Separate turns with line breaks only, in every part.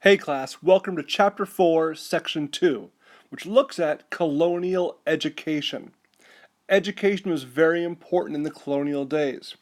Hey class, welcome to Chapter 4, Section 2, which looks at colonial education. Education was very important in the colonial days.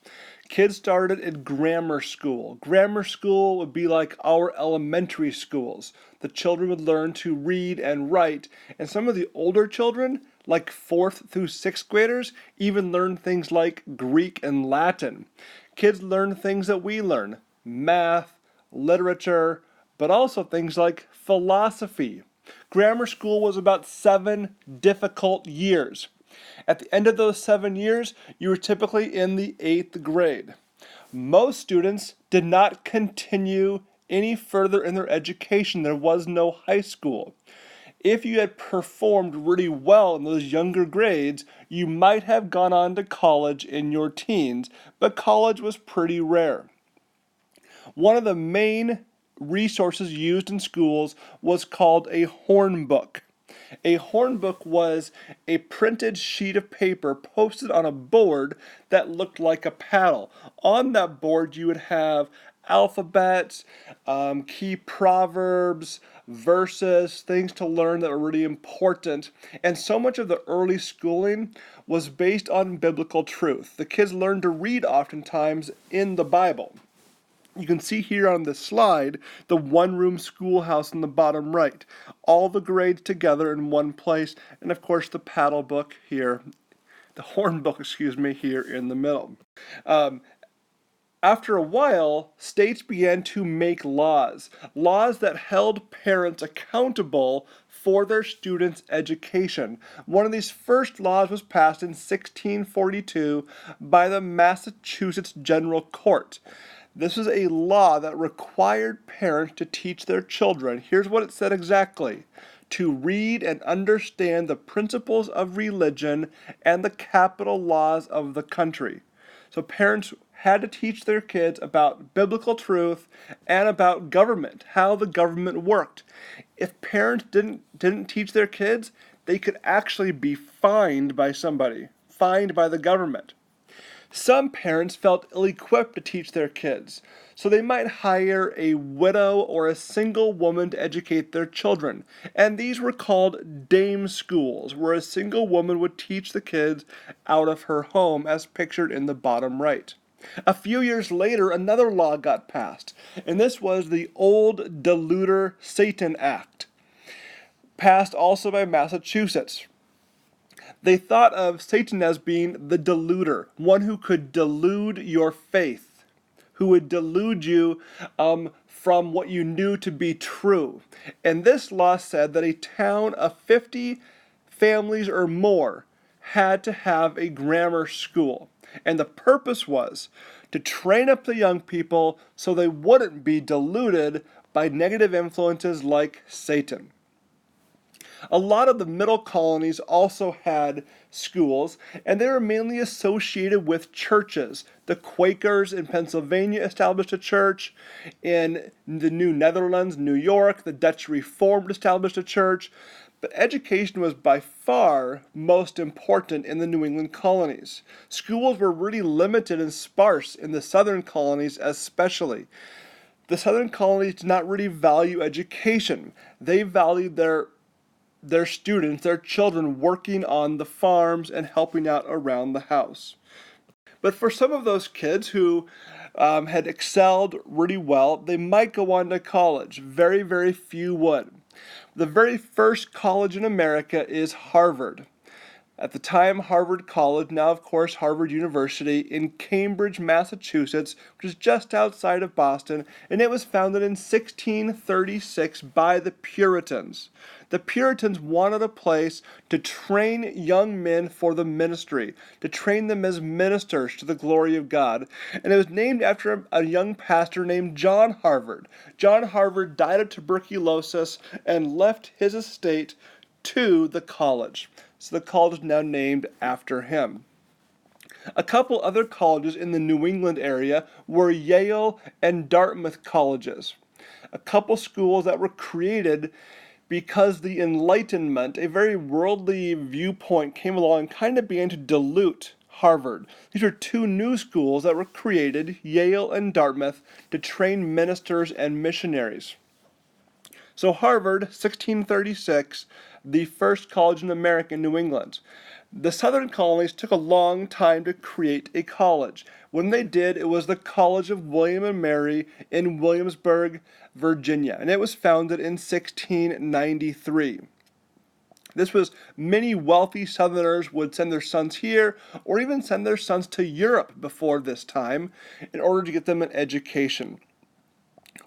Kids started in grammar school. Grammar school would be like our elementary schools. The children would learn to read and write, and some of the older children, like 4th through 6th graders, even learned things like Greek and Latin. Kids learn things that we learn: math, literature, but also things like philosophy. Grammar school was about 7 difficult years. At the end of those 7 years, you were typically in the 8th grade. Most students did not continue any further in their education. There was no high school. If you had performed really well in those younger grades, you might have gone on to college in your teens, but college was pretty rare. One of the main resources used in schools was called a hornbook. A hornbook was a printed sheet of paper posted on a board that looked like a paddle. On that board, you would have alphabets, key proverbs, verses, things to learn that were really important. And so much of the early schooling was based on biblical truth. The kids learned to read oftentimes in the Bible. You can see here on this slide the one-room schoolhouse in the bottom right. All the grades together in one place, and of course the paddle book here, the horn book, here in the middle. Um, After a while, states began to make laws that held parents accountable for their students' education. One of these first laws was passed in 1642 by the Massachusetts General Court. This is a law that required parents to teach their children. Here's what it said exactly: to read and understand the principles of religion and the capital laws of the country. So parents had to teach their kids about biblical truth and about government, how the government worked. If parents didn't teach their kids, they could actually be fined by somebody, fined by the government. Some parents felt ill-equipped to teach their kids, so they might hire a widow or a single woman to educate their children. And these were called dame schools, where a single woman would teach the kids out of her home, as pictured in the bottom right. A few years later, another law got passed, and this was the Old Deluder Satan Act, passed also by Massachusetts. They thought of Satan as being the deluder, one who could delude your faith, who would delude you from what you knew to be true. And this law said that a town of 50 families or more had to have a grammar school. And the purpose was to train up the young people so they wouldn't be deluded by negative influences like Satan. A lot of the middle colonies also had schools, and they were mainly associated with churches. The Quakers in Pennsylvania established a church. In the New Netherlands, New York, the Dutch Reformed established a church. But education was by far most important in the New England colonies. Schools were really limited and sparse in the southern colonies especially. The southern colonies did not really value education. They valued their students, their children, working on the farms and helping out around the house. But for some of those kids who had excelled really well, they might go on to college. Very, very few would. The very first college in America is Harvard. At the time, Harvard College, now of course Harvard University, in Cambridge, Massachusetts, which is just outside of Boston, and it was founded in 1636 by the Puritans. The Puritans wanted a place to train young men for the ministry, to train them as ministers to the glory of God. And it was named after a young pastor named John Harvard. John Harvard died of tuberculosis and left his estate to the college. So the college is now named after him. A couple other colleges in the New England area were Yale and Dartmouth colleges. A couple schools that were created because the Enlightenment, a very worldly viewpoint, came along and kind of began to dilute Harvard. These are two new schools that were created, Yale and Dartmouth, to train ministers and missionaries. So Harvard, 1636, the first college in America in New England. The southern colonies took a long time to create a college. When they did, it was the College of William and Mary in Williamsburg, Virginia, and it was founded in 1693. This was many wealthy Southerners would send their sons here or even send their sons to Europe before this time in order to get them an education.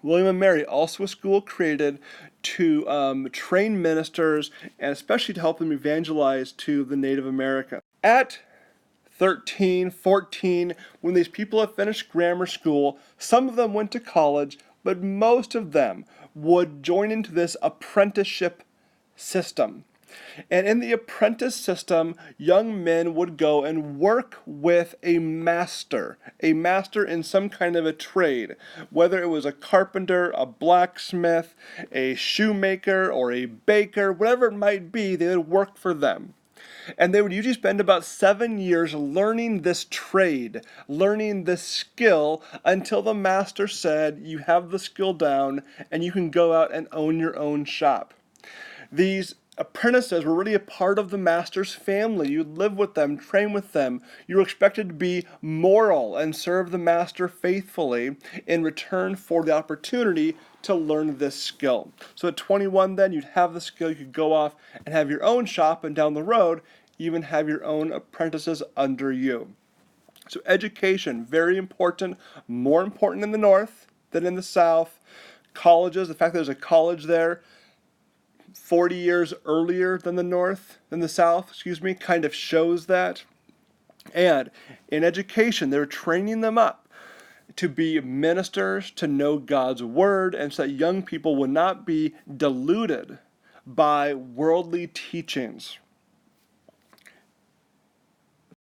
William and Mary, also a school created to train ministers and especially to help them evangelize to the Native American. At 13, 14, when these people have finished grammar school, some of them went to college, but most of them would join into this apprenticeship system. And in the apprentice system, young men would go and work with a master in some kind of a trade, whether it was a carpenter, a blacksmith, a shoemaker, or a baker, whatever it might be, they would work for them. And they would usually spend about 7 years learning this trade, learning this skill, until the master said, you have the skill down and you can go out and own your own shop. These apprentices were really a part of the master's family. You'd live with them, train with them. You were expected to be moral and serve the master faithfully in return for the opportunity to learn this skill. So at 21 then, you'd have the skill, you could go off and have your own shop, and down the road, even have your own apprentices under you. So education, very important, more important in the North than in the South. Colleges, the fact that there's a college there 40 years earlier than the South, kind of shows that. And in education, they're training them up to be ministers, to know God's word, and so that young people would not be deluded by worldly teachings.